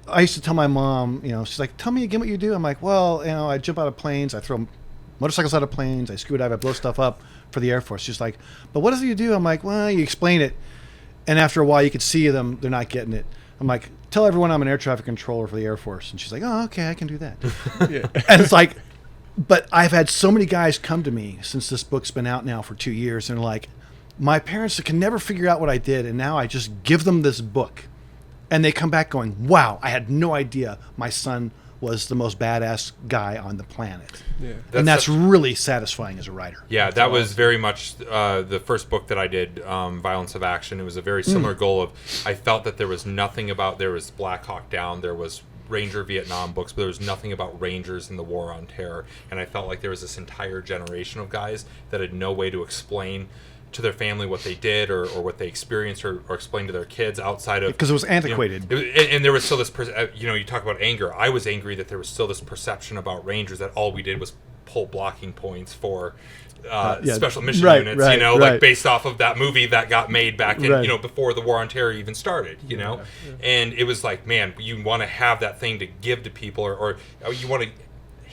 I used to tell my mom, she's like, tell me again what you do. I'm like, well, I jump out of planes, I throw motorcycles out of planes, I scuba dive, I blow stuff up for the Air Force. She's like, but what does it you do? I'm like, well, you explain it, and after a while you could see them, they're not getting it. I'm like, tell everyone I'm an air traffic controller for the Air Force. And she's like, oh, okay, I can do that. Yeah. And it's like, but I've had so many guys come to me since this book's been out now for 2 years, and they're like, my parents can never figure out what I did, and now I just give them this book. And they come back going, wow, I had no idea my son was the most badass guy on the planet. Yeah. And that's really satisfying as a writer. Yeah, that was very much the first book that I did, Violence of Action. It was a very similar goal of, I felt that there was nothing about, there was Black Hawk Down, there was Ranger Vietnam books, but there was nothing about Rangers in the War on Terror. And I felt like there was this entire generation of guys that had no way to explain to their family what they did or what they experienced or explain to their kids outside of, because it was antiquated. And there was still this you talk about anger. I was angry that there was still this perception about Rangers that all we did was pull blocking points for Yeah. special mission Right, units, right, you know, right. like based off of that movie that got made back in, Right. you know, before the War on Terror even started, you know? And it was like, man, you want to have that thing to give to people, or you want to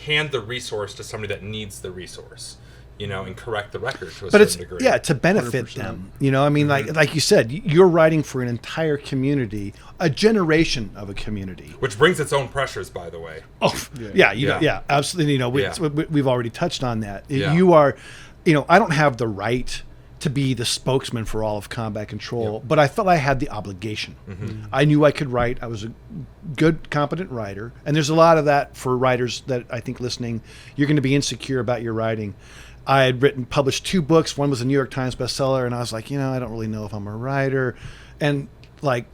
hand the resource to somebody that needs the resource, you know, and correct the record to a But certain degree. yeah, to benefit 100%. them. You know, I mean, like you said, you're writing for an entire community, a generation of a community. Which brings its own pressures, by the way. Oh, yeah, you Yeah. know, yeah, absolutely. You know, Yeah. we've already touched on that. Yeah. You are, you know, I don't have the right to be the spokesman for all of combat control, but I felt I had the obligation. I knew I could write. I was a good, competent writer, and there's a lot of that for writers that I think listening, you're going to be insecure about your writing. I had published 2 books. One was a New York Times bestseller, and I was like, you know, I don't really know if I'm a writer, and like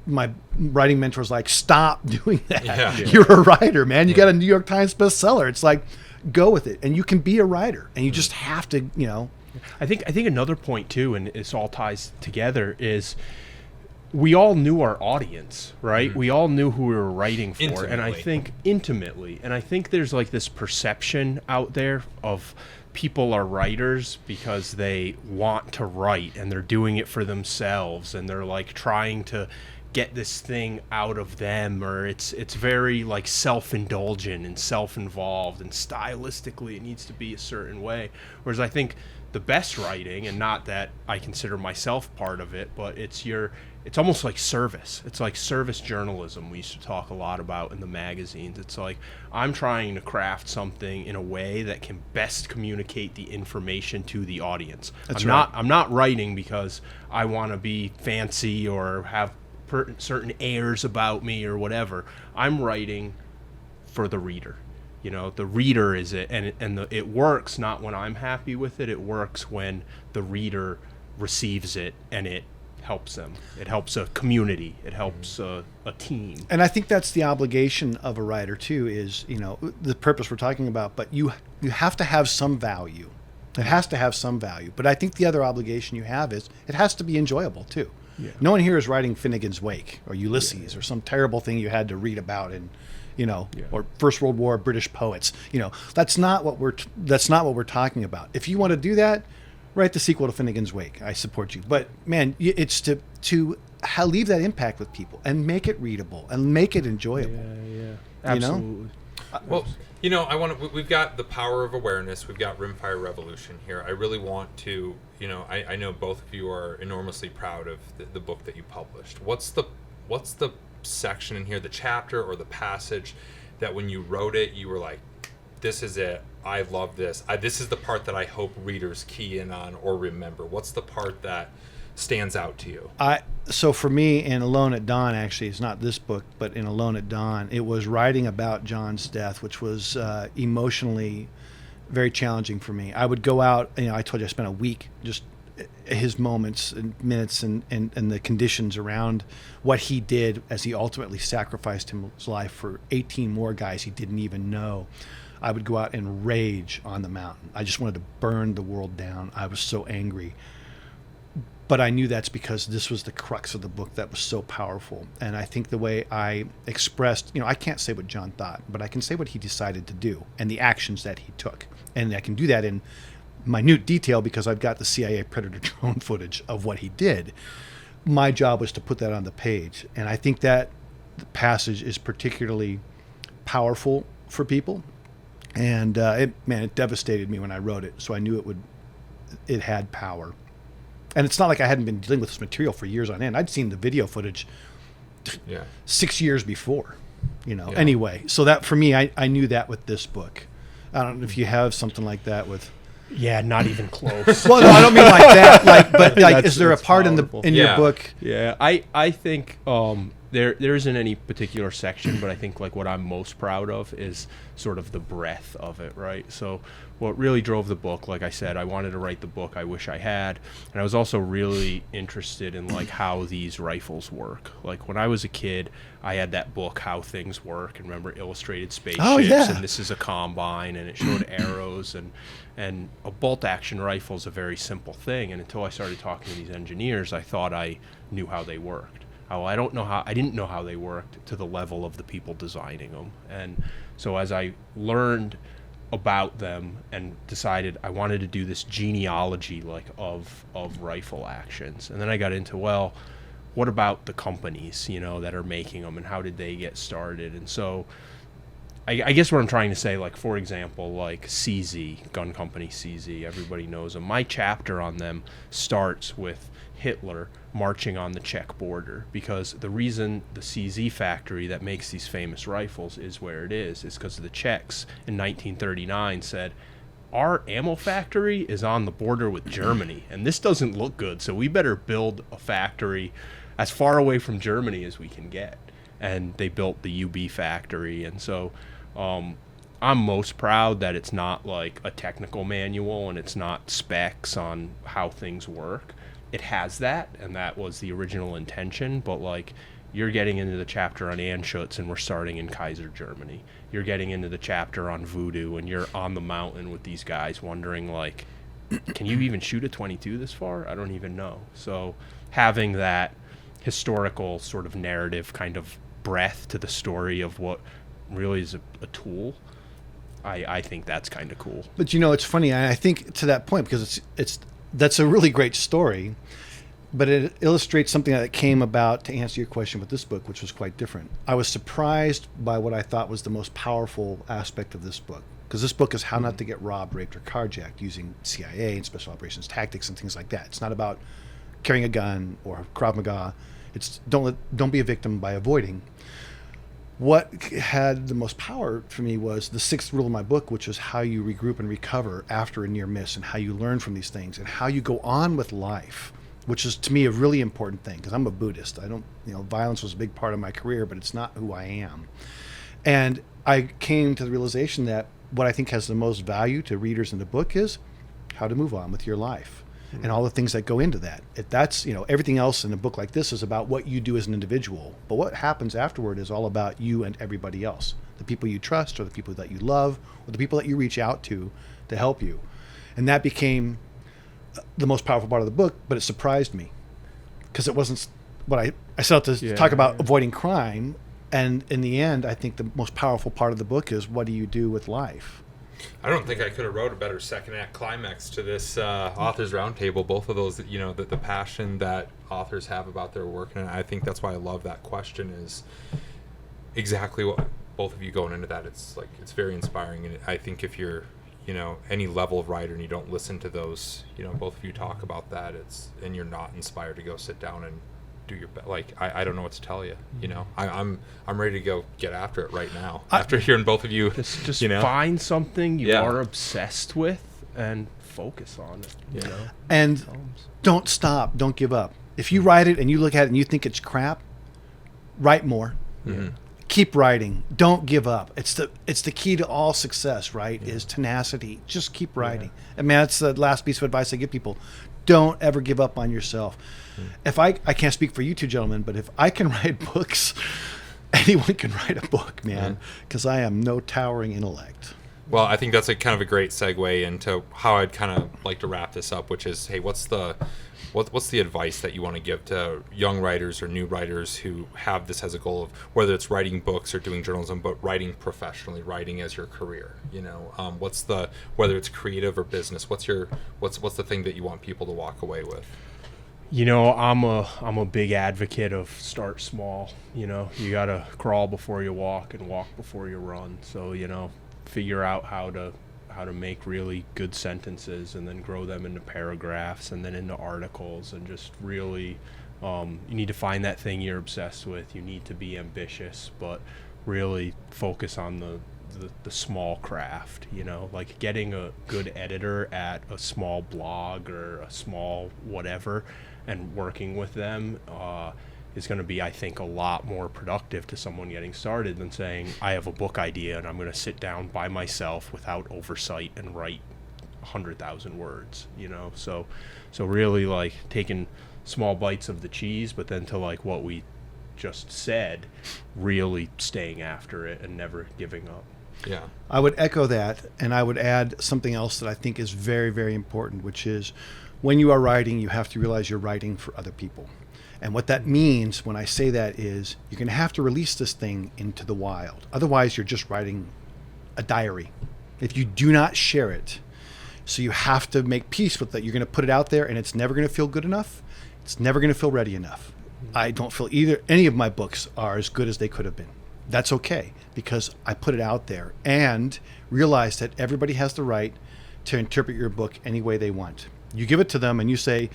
my writing mentor's like, stop doing that. Yeah. You're a writer, man. You got a New York Times bestseller. It's like, go with it, and you can be a writer, and you just have to, you know. I think another point too, and this all ties together, is we all knew our audience, right? We all knew who we were writing for, and I think intimately, and I think there's like this perception out there of people are writers because they want to write and they're doing it for themselves and they're like trying to get this thing out of them, or it's very like self-indulgent and self-involved, and stylistically it needs to be a certain way. Whereas I think the best writing, and not that I consider myself part of it, but it's almost like service. It's like service journalism we used to talk a lot about in the magazines. It's like I'm trying to craft something in a way that can best communicate the information to the audience. I'm not writing because I want to be fancy or have certain airs about me or whatever. I'm writing for the reader. You know, the reader is it, and it works not when I'm happy with it. It works when the reader receives it and it helps them. It helps a community. It helps a team. And I think that's the obligation of a writer too, is, you know, the purpose we're talking about, but you have to have some value. It has to have some value. But I think the other obligation you have is it has to be enjoyable too. Yeah. No one here is writing Finnegan's Wake or Ulysses or some terrible thing you had to read about in, you know, or First World War British poets. You know, that's not what we're talking about. If you want to do that, write the sequel to Finnegan's Wake. I support you. But man, it's to leave that impact with people and make it readable and make it enjoyable. Yeah, absolutely. You know? Well, you know, we've got the power of awareness. We've got Rimfire Revolution here. I really want to, you know, I know both of you are enormously proud of the book that you published. What's the section in here, the chapter or the passage that when you wrote it, you were like, this is it. I love this. This is the part that I hope readers key in on or remember. What's the part that stands out to you? So for me, in Alone at Dawn, actually, it's not this book, but in Alone at Dawn, it was writing about John's death, which was emotionally very challenging for me. I would go out, you know, I told you I spent a week just his moments and minutes and the conditions around what he did as he ultimately sacrificed his life for 18 more guys he didn't even know. I would go out and rage on the mountain. I just wanted to burn the world down. I was so angry. But I knew that's because this was the crux of the book that was so powerful. And I think the way I expressed, you know, I can't say what John thought, but I can say what he decided to do and the actions that he took. And I can do that in minute detail because I've got the CIA Predator drone footage of what he did. My job was to put that on the page. And I think that the passage is particularly powerful for people. And it devastated me when I wrote it. So I knew it had power. And it's not like I hadn't been dealing with this material for years on end. I'd seen the video footage 6 years before, you know. Yeah. Anyway, so that for me, I knew that with this book. I don't know if you have something like that with. Yeah, not even close. Well, no, I don't mean like that. But is there a part powerful. in your book? Yeah, I think there isn't any particular section, but I think like what I'm most proud of is sort of the breadth of it, right? So what really drove the book, like I said, I wanted to write the book I wish I had, and I was also really interested in like how these rifles work. Like when I was a kid, I had that book How Things Work, and remember Illustrated Spaceships, and this is a combine, and it showed arrows, and a bolt action rifle is a very simple thing. And until I started talking to these engineers, I thought I knew how they worked. I didn't know how they worked to the level of the people designing them. And so as I learned about them and decided I wanted to do this genealogy of rifle actions. And then I got into, well, what about the companies, that are making them, and how did they get started? And so I guess what I'm trying to say, like, for example, like CZ, gun company CZ, everybody knows them. My chapter on them starts with Hitler marching on the Czech border, because the reason the CZ factory that makes these famous rifles is where it is because the Czechs in 1939 said, our ammo factory is on the border with Germany, and this doesn't look good, so we better build a factory as far away from Germany as we can get. And they built the UB factory. And so I'm most proud that it's not like a technical manual and it's not specs on how things work. It has that, and that was the original intention, but like, you're getting into the chapter on Anschutz and we're starting in Kaiser, Germany. You're getting into the chapter on voodoo and you're on the mountain with these guys wondering, like, can you even shoot a 22 this far? I don't even know. So having that historical sort of narrative kind of breadth to the story of what really is a tool, I think that's kind of cool. But it's funny. I think to that point, because that's a really great story, but it illustrates something that came about to answer your question with this book, which was quite different. I was surprised by what I thought was the most powerful aspect of this book, because this book is how not to get robbed, raped, or carjacked using CIA and special operations tactics and things like that. It's not about carrying a gun or Krav Maga. It's don't be a victim by avoiding. What had the most power for me was the sixth rule of my book, which is how you regroup and recover after a near miss, and how you learn from these things, and how you go on with life, which is to me a really important thing, because I'm a Buddhist. I don't, violence was a big part of my career, but it's not who I am. And I came to the realization that what I think has the most value to readers in the book is how to move on with your life. And all the things that go into that. That's, everything else in a book like this is about what you do as an individual. But what happens afterward is all about you and everybody else. The people you trust, or the people that you love, or the people that you reach out to help you. And that became the most powerful part of the book, but it surprised me. Because it wasn't what I set out to talk about avoiding crime. And in the end, I think the most powerful part of the book is, what do you do with life? I don't think I could have wrote a better second act climax to this authors roundtable. Both of those, the passion that authors have about their work, and I think that's why I love that question, is exactly what both of you going into that. It's very inspiring, and I think if you're any level of writer and you don't listen to those, both of you talk about that, and you're not inspired to go sit down and do your best. I don't know what to tell you. I'm ready to go get after it right now. After hearing both of you, just find something you are obsessed with and focus on it. And don't stop. Don't give up. If you write it and you look at it and you think it's crap, write more. Mm-hmm. Keep writing. Don't give up. It's the key to all success, right? Is tenacity. Just keep writing. I mean, that's the last piece of advice I give people. Don't ever give up on yourself. If I can't speak for you two gentlemen, but if I can write books, anyone can write a book, man, because I am no towering intellect. Well, I think that's kind of a great segue into how I'd kind of like to wrap this up, which is, hey, what's the advice that you want to give to young writers or new writers who have this as a goal of, whether it's writing books or doing journalism, but writing professionally, writing as your career? Whether it's creative or business, what's the thing that you want people to walk away with? I'm a big advocate of start small. You gotta crawl before you walk and walk before you run. So figure out how to make really good sentences and then grow them into paragraphs and then into articles, and just really you need to find that thing you're obsessed with. You need to be ambitious, but really focus on the small craft, like getting a good editor at a small blog or a small whatever and working with them is going to be, I think, a lot more productive to someone getting started than saying, I have a book idea and I'm going to sit down by myself without oversight and write 100,000 words, so really taking small bites of the cheese, but then to what we just said, really staying after it and never giving up. Yeah, I would echo that, and I would add something else that I think is very, very important, which is, when you are writing, you have to realize you're writing for other people. And what that means when I say that is, you're going to have to release this thing into the wild. Otherwise, you're just writing a diary. if you do not share it. So you have to make peace with that. You're going to put it out there, and it's never going to feel good enough. It's never going to feel ready enough. I don't feel any of my books are as good as they could have been. That's okay, because I put it out there and realize that everybody has the right to interpret your book any way they want. You give it to them and you say,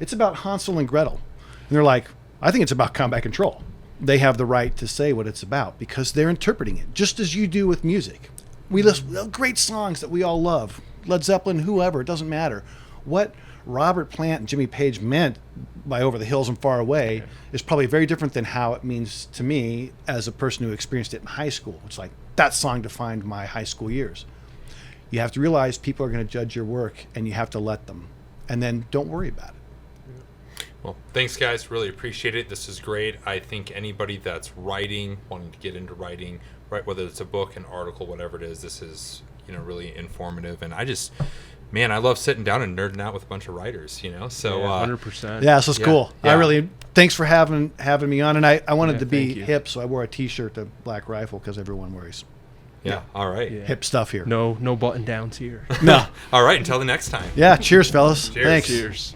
it's about Hansel and Gretel. And they're like, I think it's about combat control. They have the right to say what it's about because they're interpreting it, just as you do with music. We listen to great songs that we all love. Led Zeppelin, whoever, it doesn't matter. What Robert Plant and Jimmy Page meant by Over the Hills and Far Away is probably very different than how it means to me as a person who experienced it in high school. It's like that song defined my high school years. You have to realize people are going to judge your work, and you have to let them. And then don't worry about it. Well, thanks, guys. Really appreciate it. This is great. I think anybody that's writing, wanting to get into writing, right, whether it's a book, an article, whatever it is, this is, really informative. And I just, man, I love sitting down and nerding out with a bunch of writers, So 100%. Yeah, this is cool. Yeah. Thanks for having me on. And I wanted to be thank you. hip, so I wore a T-shirt to Black Rifle because everyone wears All right. Yeah. hip stuff here. No button downs here. No. All right. Until the next time. Yeah, cheers, fellas. Cheers. Thanks. Cheers.